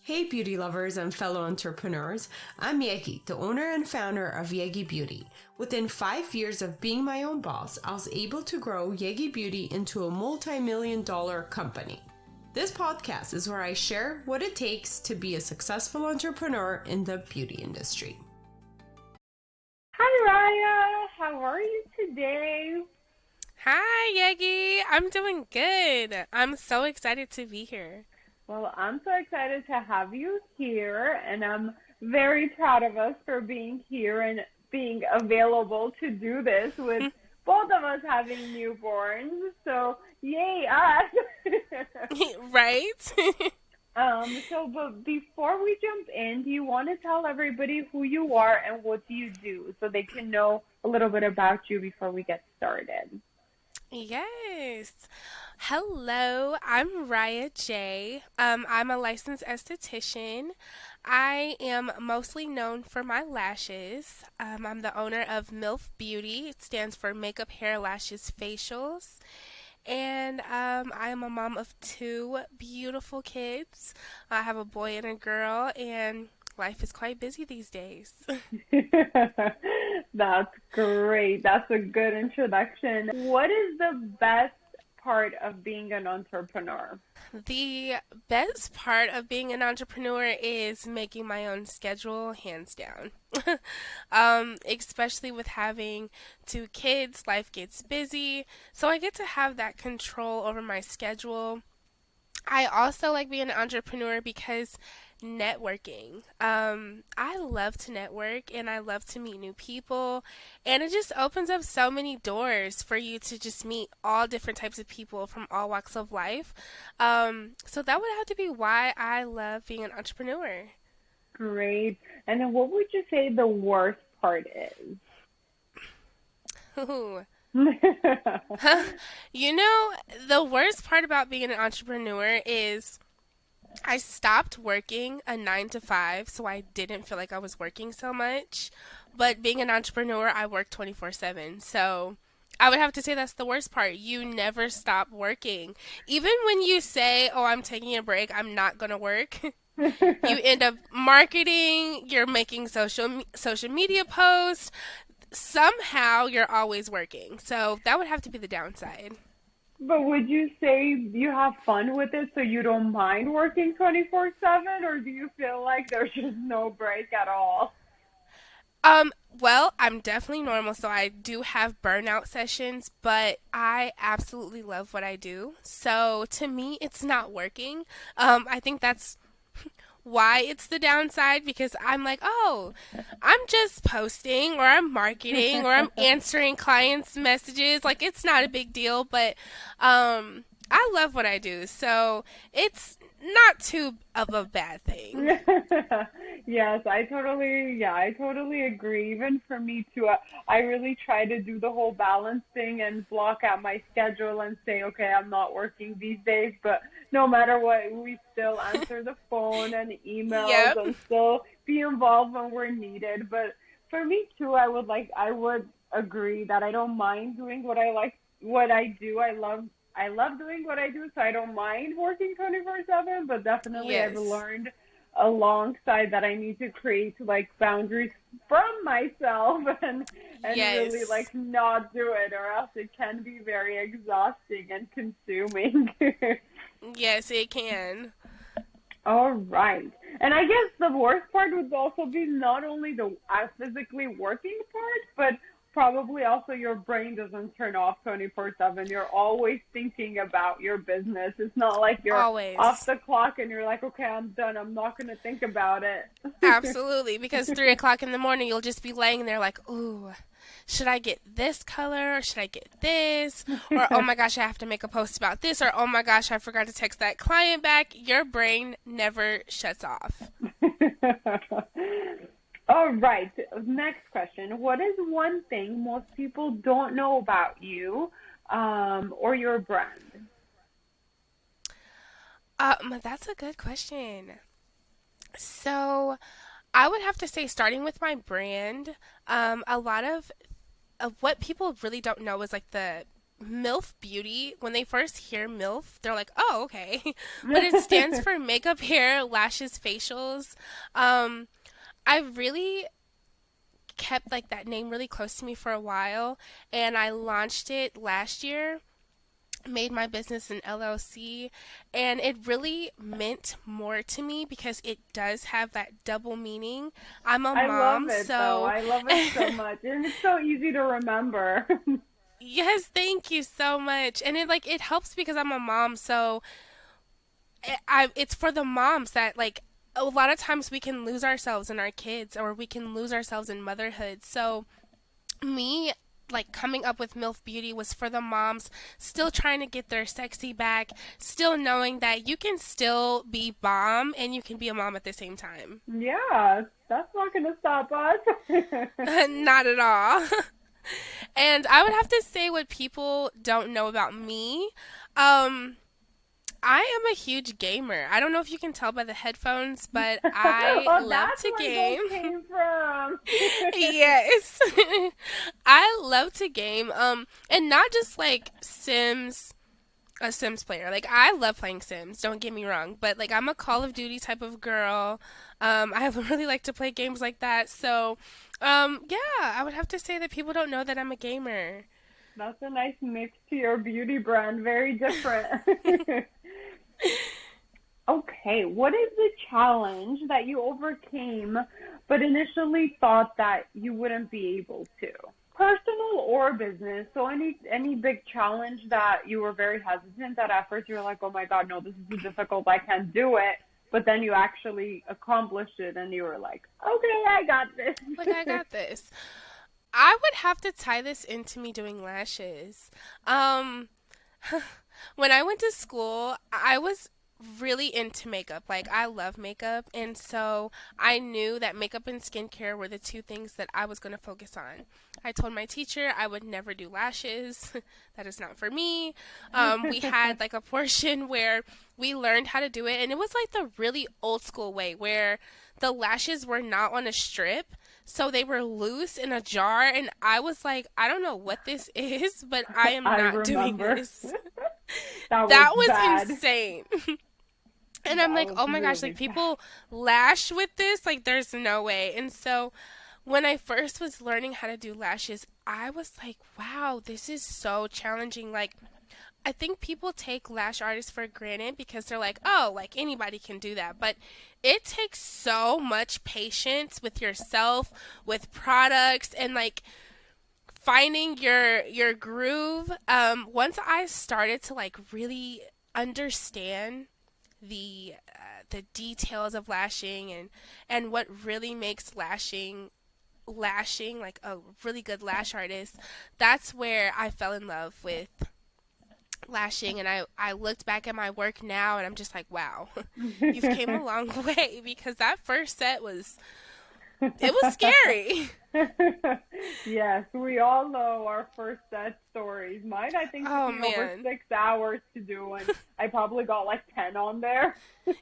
Hey beauty lovers and fellow entrepreneurs, I'm Yegi, the owner and founder of Yegi Beauty. Within 5 years of being my own boss, I was able to grow Yegi Beauty into a multi-million-dollar company. This podcast is where I share what it takes to be a successful entrepreneur in the beauty industry. Hi Ryah, how are you today? Hi, Yegi. I'm doing good. I'm so excited to be here. Well, I'm so excited to have you here, and I'm very proud of us for being here and being available to do this with both of us having newborns. So, yay us! Right? But before we jump in, do you want to tell everybody who you are and what do you do so they can know a little bit about you before we get started? Yes. Hello, I'm Ryah J. I'm a licensed esthetician. I am mostly known for my lashes. I'm the owner of MHLF Beauty. It stands for Makeup, Hair, Lashes, Facials. And I am a mom of 2 beautiful kids. I have a boy and a girl, and life is quite busy these days. That's great. That's a good introduction. What is the best part of being an entrepreneur? The best part of being an entrepreneur is making my own schedule, hands down. Especially with having 2 kids, life gets busy, so I get to have that control over my schedule. I also like being an entrepreneur because networking. I love to network and I love to meet new people, and it just opens up so many doors for you to just meet all different types of people from all walks of life. So that would have to be why I love being an entrepreneur. Great. And then what would you say the worst part is? Ooh. You know, the worst part about being an entrepreneur is I stopped working a 9 to 5, so I didn't feel like I was working so much. But being an entrepreneur, I work 24/7. So I would have to say that's the worst part. You never stop working. Even when you say, "Oh, I'm taking a break, I'm not going to work." You end up marketing, you're making social media posts. Somehow you're always working. So that would have to be the downside. But would you say you have fun with it so you don't mind working 24/7, or do you feel like there's just no break at all? Well, I'm definitely normal, so I do have burnout sessions, but I absolutely love what I do. So to me, it's not working. I think that's why it's the downside, because I'm like, oh, I'm just posting or I'm marketing or I'm answering clients' messages. Like, it's not a big deal, but I love what I do. So it's not too of a bad thing. Yes, I totally agree. Even for me too, I really try to do the whole balance thing and block out my schedule and say, okay, I'm not working these days, but no matter what, we still answer the phone and emails Yep. and still be involved when we're needed. But for me too, I would agree that I don't mind doing what I do. I love doing what I do, so I don't mind working 24/7, but definitely I've Yes. learned alongside that I need to create like boundaries from myself and really Yes. like not do it, or else it can be very exhausting and consuming. Yes, it can. All right. And I guess the worst part would also be not only the physically working part, but probably also your brain doesn't turn off 24/7. You're always thinking about your business. It's not like you're off Always. the clock and you're like, okay, I'm done. I'm not going to think about it. Absolutely. Because 3 o'clock in the morning, you'll just be laying there like, ooh, should I get this color or should I get this? Or, oh my gosh, I have to make a post about this. Or, oh my gosh, I forgot to text that client back. Your brain never shuts off. All right. Next question. What is one thing most people don't know about you or your brand? That's a good question. So, I would have to say, starting with my brand, a lot of what people really don't know is like the MILF Beauty, when they first hear MILF, they're like, oh, okay. But it stands for makeup, hair, lashes, facials. I really kept like that name really close to me for a while, and I launched it last year, made my business an LLC, and it really meant more to me because it does have that double meaning. I'm a I love mom, it though. so I love it so much, and it's so easy to remember. yes, thank you so much. And it helps because I'm a mom, so it's for the moms that like a lot of times we can lose ourselves in our kids or we can lose ourselves in motherhood. So me like coming up with MILF Beauty was for the moms still trying to get their sexy back, still knowing that you can still be mom and you can be a mom at the same time. Yeah, that's not gonna stop us. Not at all. And I would have to say what people don't know about me. Um, I am a huge gamer. I don't know if you can tell by the headphones, but I Oh, love that's to where game. those came from. Yes. I love to game. And not just like Sims, a Sims player. Like I love playing Sims, don't get me wrong, but like I'm a Call of Duty type of girl. I really like to play games like that. So, yeah, I would have to say that people don't know that I'm a gamer. That's a nice mix to your beauty brand. Very different. Okay, what is the challenge that you overcame but initially thought that you wouldn't be able to? Personal or business. So any big challenge that you were very hesitant that at first you were like, "Oh my God, no, this is too difficult. I can't do it." But then you actually accomplished it and you were like, "Okay, I got this." Like I got this. I would have to tie this into me doing lashes. Um, when I went to school, I was really into makeup. Like, I love makeup. And so I knew that makeup and skincare were the two things that I was going to focus on. I told my teacher I would never do lashes. That is not for me. We had like a portion where we learned how to do it. And it was like the really old school way where the lashes were not on a strip. So they were loose in a jar. And I was like, I don't know what this is, but I am I not doing remember. this. That was That was bad. insane. And I'm That like, was oh my gosh, really like bad. people lash with this? Like, there's no way. And so when I first was learning how to do lashes, I was like, wow, this is so challenging. Like, I think people take lash artists for granted because they're like, oh, like anybody can do that. But it takes so much patience with yourself, with products, and like finding your groove. Once I started to like really understand the details of lashing and what really makes lashing like a really good lash artist, that's where I fell in love with lashing. And I looked back at my work now and I'm just like, wow, you've came a long way because that first set was it was scary. Yes, we all know our first set stories. Mine, I think, took Oh me over man. 6 hours to do, and I probably got like 10 on there.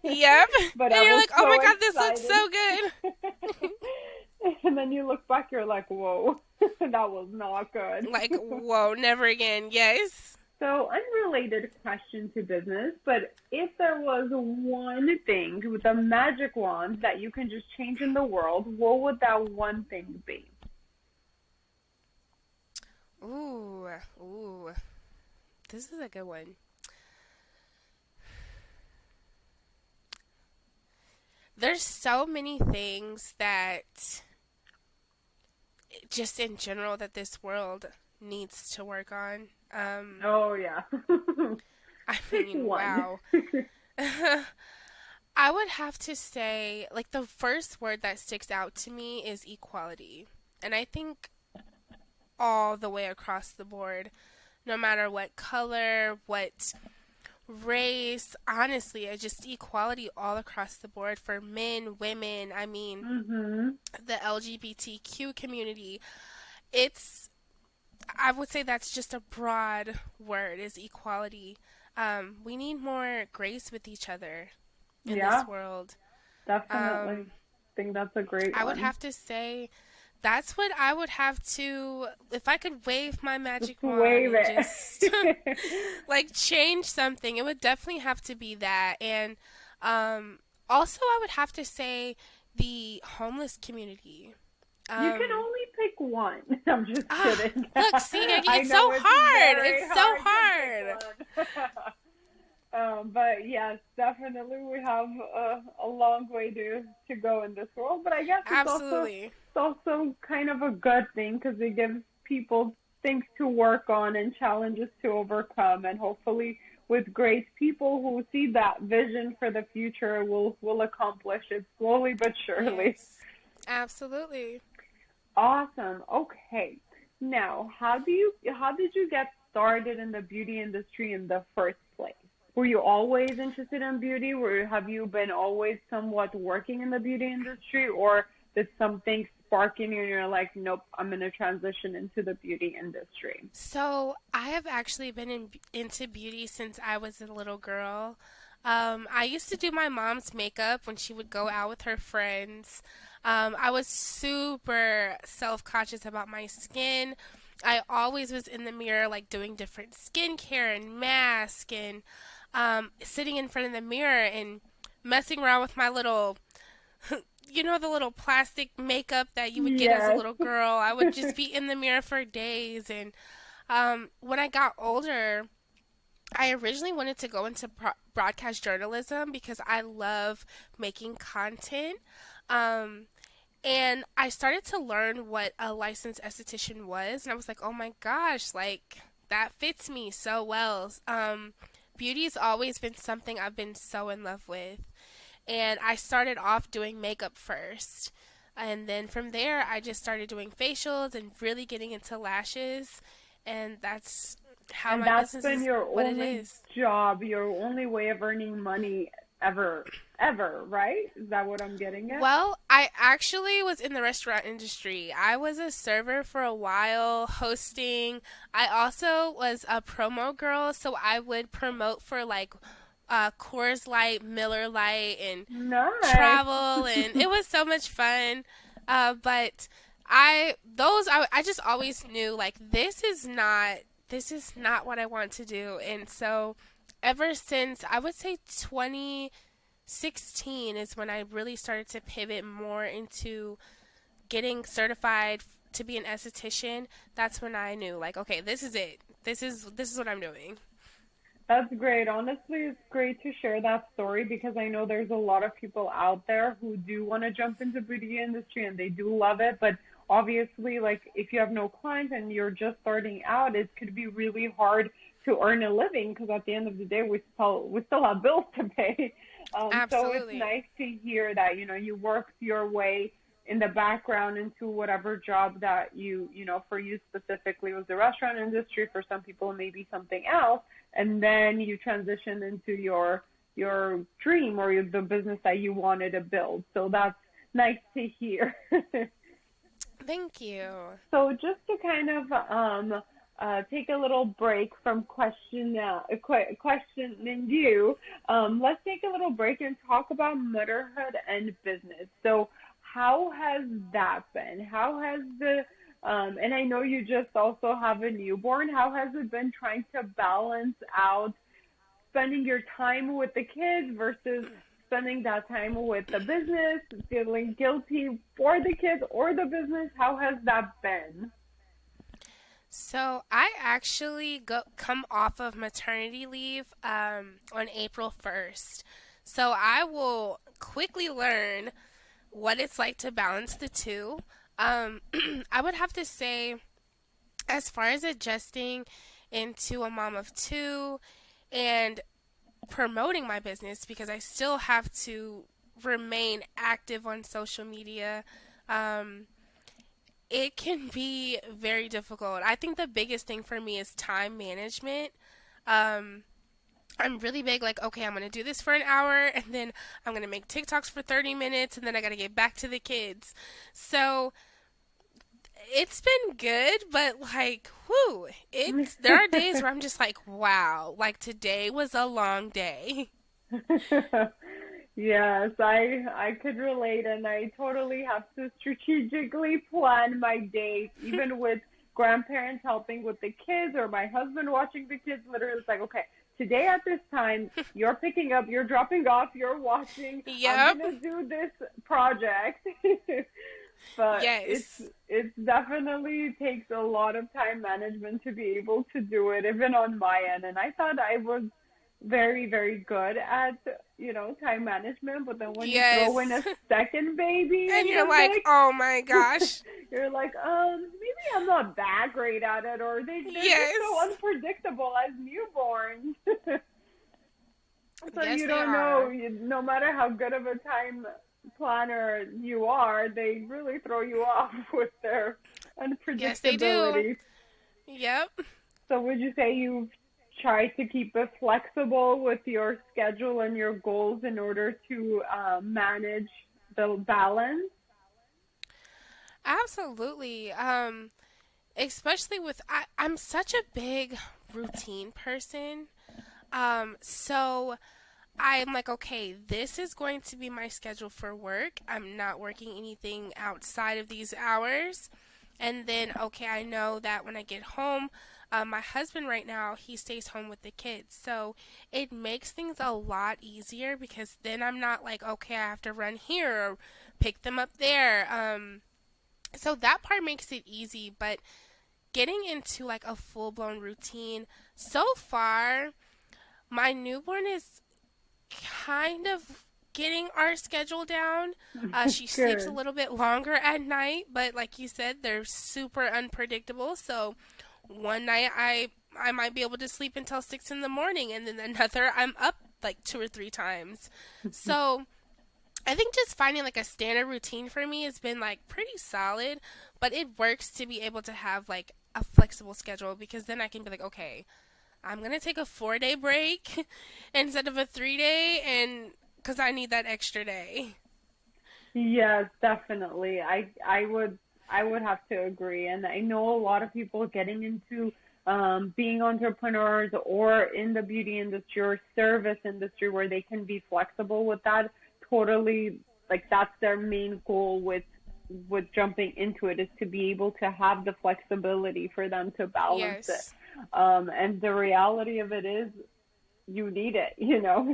Yep. But And I you're was like, oh my so god, this looks excited. so good. And then you look back, you're like, whoa, that was not good. Like, whoa, never again. Yes. So, unrelated question to business, but if there was one thing with a magic wand that you can just change in the world, what would that one thing be? Ooh, ooh. This is a good one. There's so many things that just in general that this world needs to work on. Oh, yeah. I Pick mean, one. wow. I would have to say, like, the first word that sticks out to me is equality. And I think all the way across the board, no matter what color, what race, honestly, just equality all across the board for men, women, I mean, Mm-hmm. the LGBTQ community. It's, I would say that's just a broad word, is equality. We need more grace with each other in Yeah, this world. definitely. Um, I think that's a great I would one. have to say That's what I would have to, if I could wave my magic wand Wave and just it. like change something, it would definitely have to be that. And um, also, I would have to say the homeless community. You can Um, only pick one. I'm just kidding. Look, see, I it's so know it's hard. very It's so hard hard. to pick one. But yes, definitely we have a long way to go in this world. But I guess Absolutely. it's also kind of a good thing because it gives people things to work on and challenges to overcome, and hopefully with great people who see that vision for the future will accomplish it slowly but surely. Yes. Absolutely. Awesome. Okay. Now, how did you get started in the beauty industry in the first place? Were you always interested in beauty? Have you been always somewhat working in the beauty industry, or did something spark in you and you're like, nope, I'm going to transition into the beauty industry? So I have actually been into beauty since I was a little girl. I used to do my mom's makeup when she would go out with her friends. I was super self-conscious about my skin. I always was in the mirror, like doing different skincare and mask, and sitting in front of the mirror and messing around with my little, the little plastic makeup that you would get as a Yes. little girl. I would just be in the mirror for days. And when I got older, I originally wanted to go into broadcast journalism because I love making content. Um, and I started to learn what a licensed esthetician was, and I was like, oh my gosh, like that fits me so well. Beauty's always been something I've been so in love with. And I started off doing makeup first. And then from there, I just started doing facials and really getting into lashes. And that's how And my that's business been is your what it only is. job, your only way of earning money ever, right? Is that what I'm getting at? Well, I actually was in the restaurant industry. I was a server for a while, hosting. I also was a promo girl, so I would promote for like Coors Light, Miller Light, and Nice. travel, and it was so much fun. But I just always knew like this is not what I want to do, and so ever since I would say 2016 is when I really started to pivot more into getting certified to be an esthetician. That's when I knew like, okay, this is it. This is what I'm doing. That's great. Honestly, it's great to share that story because I know there's a lot of people out there who do want to jump into beauty industry and they do love it, but obviously, like if you have no clients and you're just starting out, it could be really hard to earn a living because at the end of the day, we still have bills to pay. So it's Absolutely. nice to hear that you worked your way in the background into whatever job that for you specifically was the restaurant industry. For some people, it may be something else, and then you transition into your dream or the business that you wanted to build. So that's nice to hear. Thank you. So just to kind of take a little break from questioning you, let's take a little break and talk about motherhood and business. So how has that been? How has and I know you just also have a newborn. How has it been trying to balance out spending your time with the kids versus spending that time with the business, feeling guilty for the kids or the business? How has that been? So I actually come off of maternity leave on April 1st. So I will quickly learn what it's like to balance the two. I would have to say, as far as adjusting into a mom of two and promoting my business, because I still have to remain active on social media, um, it can be very difficult. I think the biggest thing for me is time management. Um, I'm really big, like, okay, I'm going to do this for an hour, and then I'm going to make TikToks for 30 minutes, and then I got to get back to the kids. So it's been good, but like, whew, there are days where I'm just like, wow, like today was a long day. Yes, I could relate, and I totally have to strategically plan my days, even with grandparents helping with the kids or my husband watching the kids. Literally, it's like, okay, today at this time, you're picking up, you're dropping off, you're watching. I'm Yep. gonna do this project. But Yes. it's definitely takes a lot of time management to be able to do it, even on my end. And I thought I was very, very good at, time management, but then when you throw in Yes. a second baby And in you're the like, oh my mix, gosh. you're like, maybe I'm not that great at it, or they're just so Yes. unpredictable as newborns. So Yes, you they don't know, are. no matter how good of a time planner you are, they really throw you off with their Yes, they do. unpredictability. Yep. So would you say you've tried to keep it flexible with your schedule and your goals in order to manage the balance? Absolutely. Especially with I'm such a big routine person. So I'm like, okay, this is going to be my schedule for work. I'm not working anything outside of these hours. And then, okay, I know that when I get home, my husband right now, he stays home with the kids. So it makes things a lot easier because then I'm not like, okay, I have to run here or pick them up there. So that part makes it easy. But getting into like a full blown routine, so far, my newborn is kind of getting our schedule down. She sleeps a Good. little bit longer at night, but like you said, they're super unpredictable. So one night I might be able to sleep until 6 in the morning, and then another I'm up like 2 or 3 times. So I think just finding like a standard routine for me has been like pretty solid, but it works to be able to have like a flexible schedule because then I can be like, okay, I'm gonna take a 4 day break instead of a 3 day, and because I need that extra day. Yes, definitely. I would have to agree. And I know a lot of people getting into being entrepreneurs or in the beauty industry or service industry where they can be flexible with that. Totally, like that's their main goal with jumping into it, is to be able to have the flexibility for them to balance it. Yes, And the reality of it is you need it,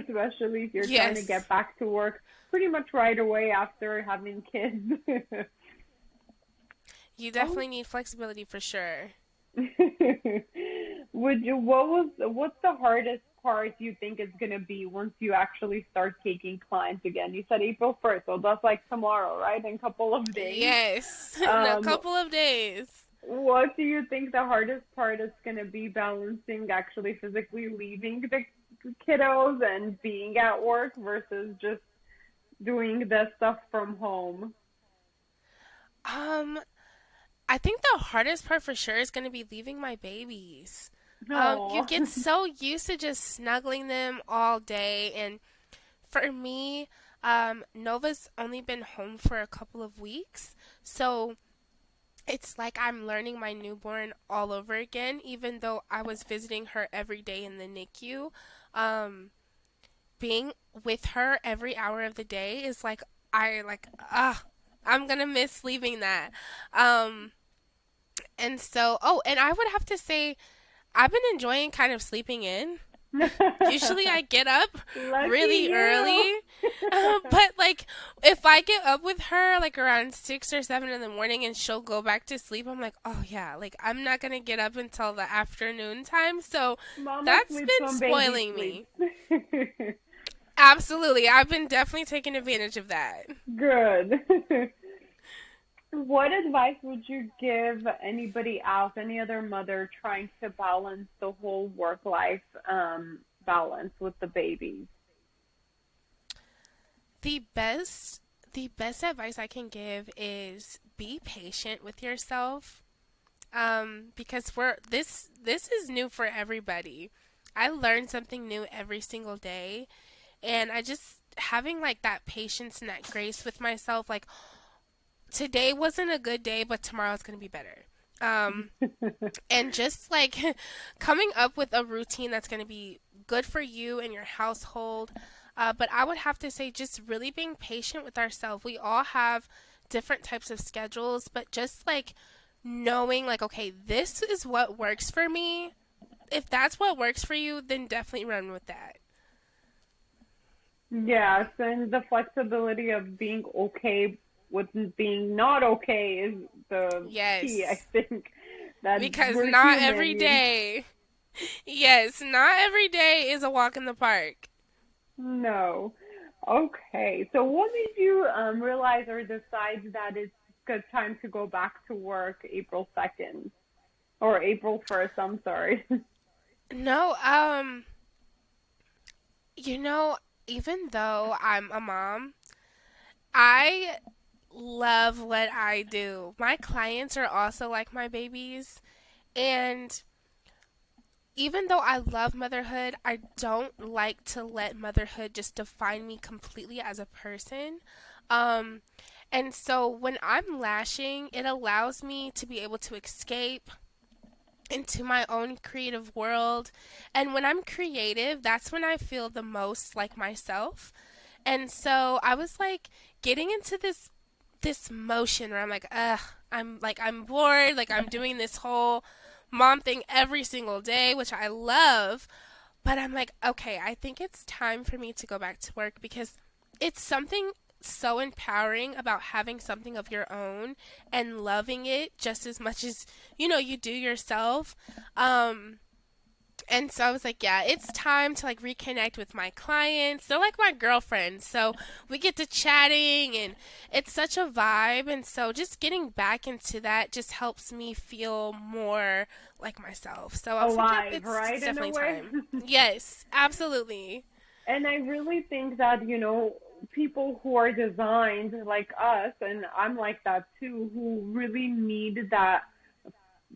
especially if you're trying to yes, get back to work pretty much right away after having kids. you Oh, definitely need flexibility for sure. what's the hardest part you think it's gonna be once you actually start taking clients again? You said April 1st, so that's like tomorrow, right? In a couple of days. Yes, in a Um, couple of days. what do you think the hardest part is gonna be, balancing actually physically leaving the kiddos and being at work versus just doing the stuff from home? Um, I think the hardest part for sure is going to be leaving my babies. You No. get so used to just snuggling them all day, and for me, Nova's only been home for a couple of weeks, so it's like I'm learning my newborn all over again, even though I was visiting her every day in the NICU. Um, Being with her every hour of the day is like, I'm gonna miss leaving that. Um, and so, oh, and I would have to say, I've been enjoying kind of sleeping in. Usually I get up Lucky really you. early, but like if I get up with her like around 6 or 7 in the morning and she'll go back to sleep, I'm like, oh yeah, like I'm not gonna get up until the afternoon time. So Mama that's sleeps been when baby spoiling sleeps. me. Absolutely, I've been definitely taking advantage of that. Good. What advice would you give anybody else, any other mother trying to balance the whole work-life balance with the babies? The best the best advice I can give is be patient with yourself. Because this is new for everybody. I learn something new every single day, and I just having like that patience and that grace with myself, like today wasn't a good day, but tomorrow's gonna be better. Um, and just like coming up with a routine that's gonna be good for you and your household. But I would have to say just really being patient with ourselves. We all have different types of schedules, but just like knowing like, okay, this is what works for me. If that's what works for you, then definitely run with that. Yes, and the flexibility of being okay with being not okay is the key, I Yes. think, that Because we're not every human. day. Yes, not every day is a walk in the park. No. Okay. So what made you realize or decide that it's good time to go back to work April 2nd or April 1st, I'm sorry. No, you know, even though I'm a mom, I love what I do. My clients are also like my babies, and even though I love motherhood, I don't like to let motherhood just define me completely as a person. Um, and so when I'm lashing, it allows me to be able to escape into my own creative world. And when I'm creative, that's when I feel the most like myself. And so I was like getting into this motion where I'm like, ugh, I'm bored, like I'm doing this whole mom thing every single day, which I love, but I'm like, okay, I think it's time for me to go back to work because it's something so empowering about having something of your own and loving it just as much as you do yourself. Um and so I was like, yeah, it's time to like reconnect with my clients. They're like my girlfriends. So we get to chatting and it's such a vibe. And so just getting back into that just helps me feel more like myself. So I was like, yep, Alive, it's right, in a definitely way. time. Yes, absolutely. And I really think that, people who are designed like us, and I'm like that too, who really need that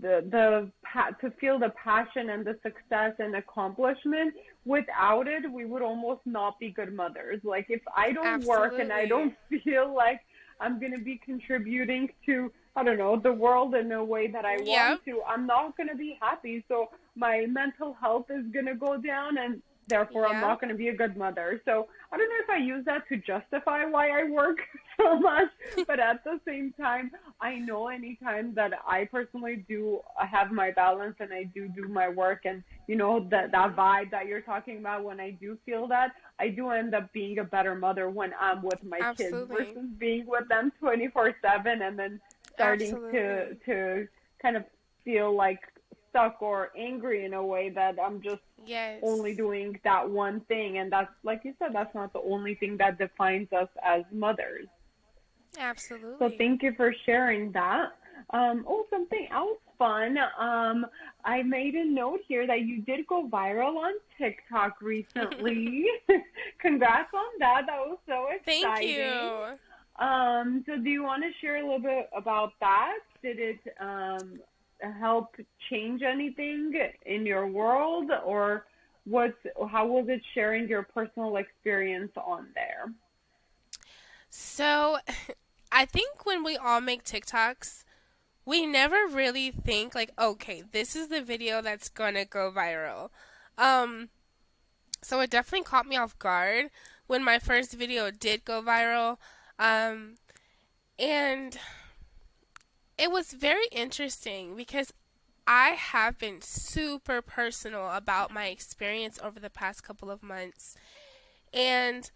to feel the passion and the success and accomplishment. Without it, we would almost not be good mothers. Like if I don't work and I don't Absolutely. feel like I'm going to be contributing to, I don't know, the world in a way that I Yep, want to, I'm not going to be happy. So my mental health is going to go down, and therefore I'm yep, not going to be a good mother. So I don't know if I use that to justify why I work so much, but at the same time, I know anytime that I personally do have my balance and I do my work, and that vibe that you're talking about, when I do feel that, I do end up being a better mother when I'm with my kids absolutely. versus being with them 24/7 and then starting to Absolutely. to kind of feel like stuck or angry in a way that I'm just only Yes, doing that one thing. And that's, like you said, that's not the only thing that defines us as mothers. So absolutely. thank you for sharing that. Something else fun. I made a note here that you did go viral on TikTok recently. Congrats on that. That was so Thank exciting. you. So do you want to share a little bit about that? Did it help change anything in your world, or how was it sharing your personal experience on there? So, I think when we all make TikToks, we never really think like, okay, this is the video that's gonna go viral. Um, so it definitely caught me off guard when my first video did go viral. Um, and it was very interesting because I have been super personal about my experience over the past couple of months. And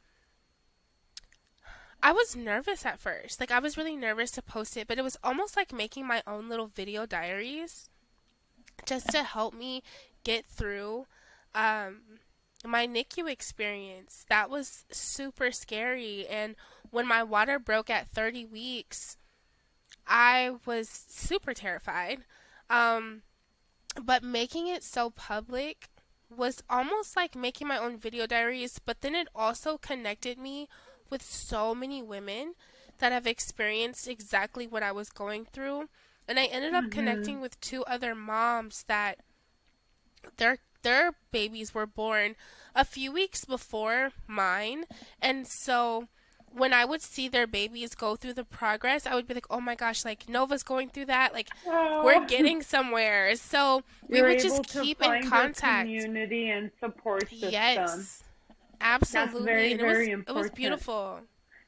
I was nervous at first. Like, I was really nervous to post it, but it was almost like making my own little video diaries just to help me get through um, my NICU experience. That was super scary. And when my water broke at 30 weeks, I was super terrified. Um, but making it so public was almost like making my own video diaries, but then it also connected me with so many women that have experienced exactly what I was going through. And I ended up Mhm. connecting with two other moms that their babies were born a few weeks before mine. And so when I would see their babies go through the progress, I would be like, oh my gosh, like Nova's going through that. Like, we're Oh, getting somewhere. So we you're would just able to keep in find your contact. community and support system. Yes. That's Absolutely. very, And very it was important. beautiful.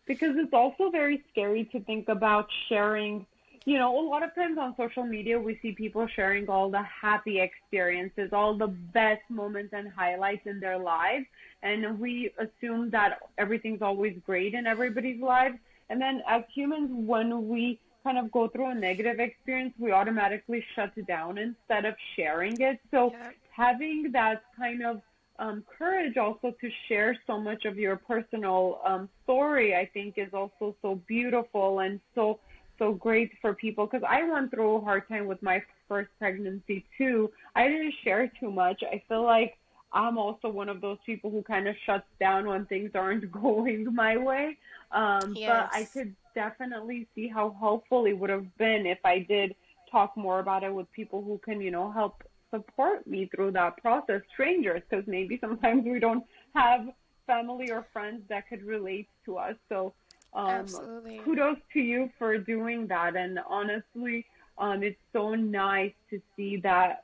Because it's also very scary to think about sharing. You know, a lot of times on social media, we see people sharing all the happy experiences, all the best moments and highlights in their lives. And we assume that everything's always great in everybody's lives. And then as humans, when we kind of go through a negative experience, we automatically shut it down instead of sharing it. So Yep. having that kind of courage also to share so much of your personal story, I think is also so beautiful and so great for people. Because I went through a hard time with my first pregnancy too. I didn't share too much. I feel like I'm also one of those people who kind of shuts down when things aren't going my way. But I Yes. could definitely see how helpful it would have been if I did talk more about it with people who can, help support me through that process, strangers, because maybe sometimes we don't have family or friends that could relate to us. So, Absolutely. kudos to you for doing that. And honestly, it's so nice to see that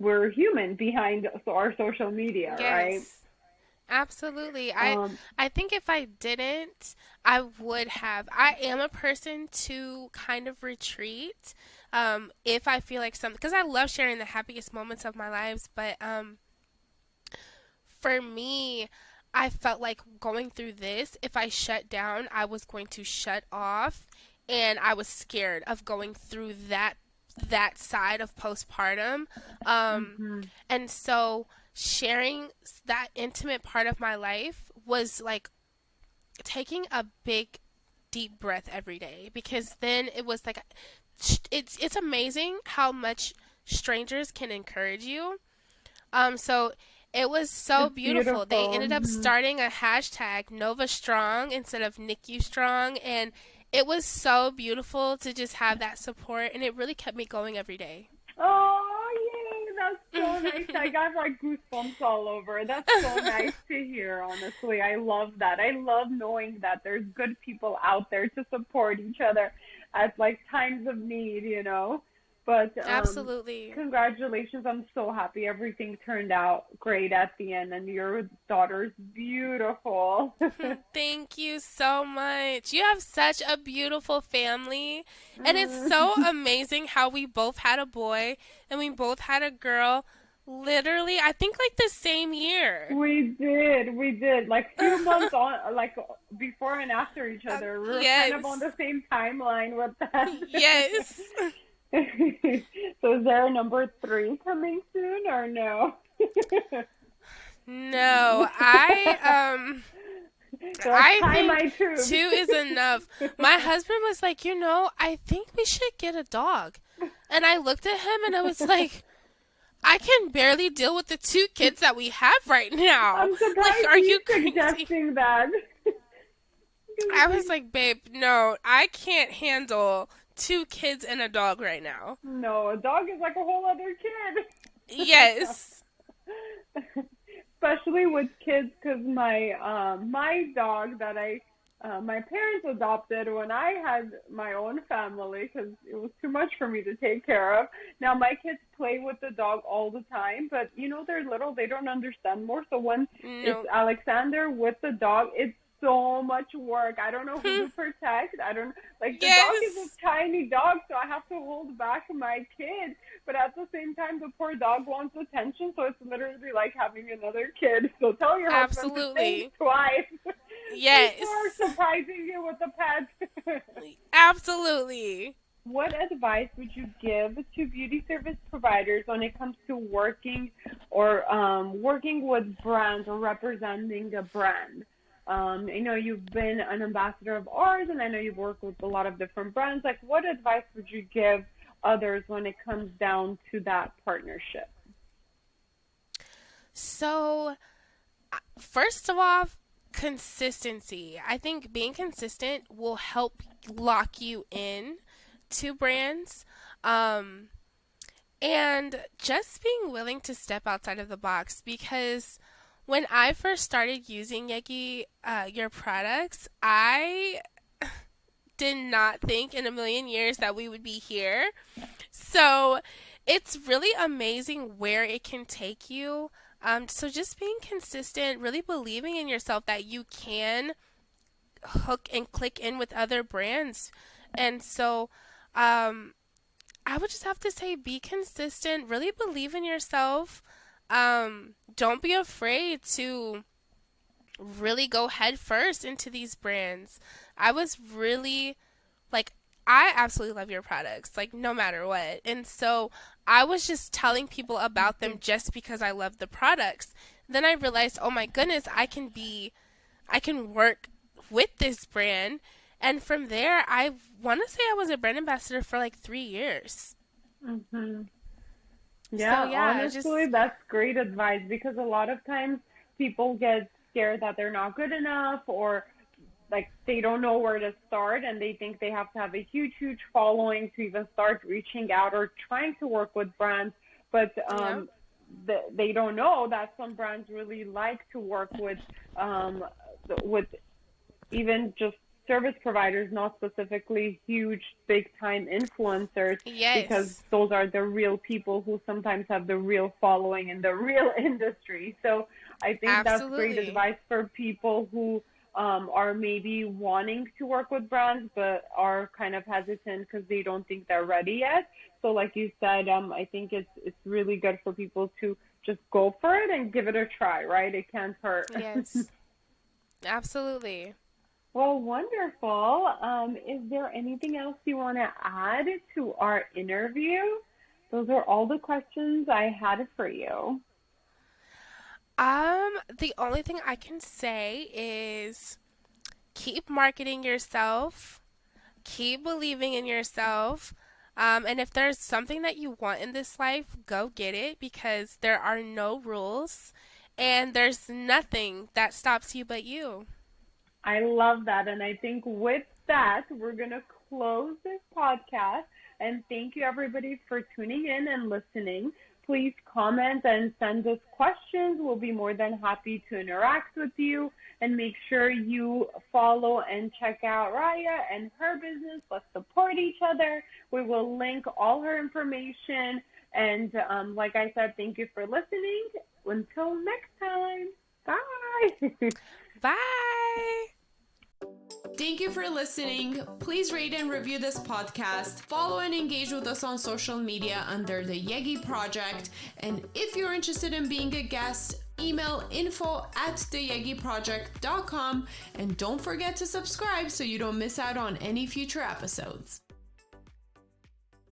we're human behind our social media, right? Yes. Absolutely. Um, I think if I didn't, I would have. I am a person to kind of retreat. If I feel like something, because I love sharing the happiest moments of my lives, but for me, I felt like going through this, if I shut down, I was going to shut off, and I was scared of going through that side of postpartum. Um, mhm. and so sharing that intimate part of my life was like taking a big deep breath every day, because then it was like it's amazing how much strangers can encourage you. So it was so It's beautiful. They beautiful. ended up Mhm. starting a hashtag Nova Strong instead of NICU Strong, and it was so beautiful to just have that support, and it really kept me going every day. Oh, yay, that's so nice. I got like goosebumps all over. That's so nice to hear, honestly. I love that. I love knowing that there's good people out there to support each other at like times of need. But Absolutely. congratulations. I'm so happy everything turned out great at the end and your daughter's beautiful. Thank you so much. You have such a beautiful family. And it's so Mm. amazing how we both had a boy and we both had a girl literally, I think like the same year. We did. Like few months on, like before and after each other. We were kind of on Yes. the same timeline with that. Yes. So is there a number three coming soon or no? No, So like I tie think my two tubes. is enough. My husband was like, I think we should get a dog. And I looked at him and I was like, I can barely deal with the two kids that we have right now. I'm Like, surprised are he's you crazy? suggesting that. I was like, babe, no, I can't handle two kids and a dog right now. No, a dog is like a whole other kid. Yes. Especially with kids, because my dog that my parents adopted when I had my own family, because it was too much for me to take care of. Now my kids play with the dog all the time, but they're little, they don't understand more. So when it's No. Alexander with the dog, it's so much work. I don't know who to protect. I don't like the dog is a Yes. tiny dog, so I have to hold back my kid, but at the same time, the poor dog wants attention, so it's literally like having another kid. So tell your husband to think Absolutely. twice before Yes. surprising you with a pet. Absolutely. What advice would you give to beauty service providers when it comes to working or working with brands or representing a brand? I know you've been an ambassador of ours, and I know you've worked with a lot of different brands. Like, what advice would you give others when it comes down to that partnership? So, first of all, consistency. I think being consistent will help lock you in to brands. Um, and just being willing to step outside of the box, because when I first started using Yegi, your products, I did not think in a million years that we would be here. So it's really amazing where it can take you. So just being consistent, really believing in yourself that you can hook and click in with other brands. And so I would just have to say be consistent, really believe in yourself. Don't be afraid to really go head first into these brands. I was really like, I absolutely love your products, like no matter what. And so I was just telling people about them just because I love the products. Then I realized, oh my goodness, I can work with this brand. And from there, I want to say I was a brand ambassador for like 3 years. Mm-hmm. So yeah, Honestly, that's great advice because a lot of times people get scared that they're not good enough or like they don't know where to start and they think they have to have a huge, huge following to even start reaching out or trying to work with brands. But they don't know that some brands really like to work with even just service providers, not specifically huge, big time influencers, because those are the real people who sometimes have the real following in the real industry. So I think that's great advice for people who are maybe wanting to work with brands but are kind of hesitant because they don't think they're ready yet. So like you said, I think it's really good for people to just go for it and give it a try, right? It can't hurt. Yes, absolutely. Well, wonderful. Is there anything else you want to add to our interview? Those are all the questions I had for you. The only thing I can say is keep marketing yourself, keep believing in yourself, and if there's something that you want in this life, go get it because there are no rules and there's nothing that stops you but you. I love that. And I think with that, we're going to close this podcast. And thank you, everybody, for tuning in and listening. Please comment and send us questions. We'll be more than happy to interact with you. And make sure you follow and check out Ryah and her business. Let's support each other. We will link all her information. And like I said, thank you for listening. Until next time. Bye. Bye. Thank you for listening. Please rate and review this podcast. Follow and engage with us on social media under the Yegi Project. And if you're interested in being a guest, email info@theyegiproject.com. And don't forget to subscribe so you don't miss out on any future episodes.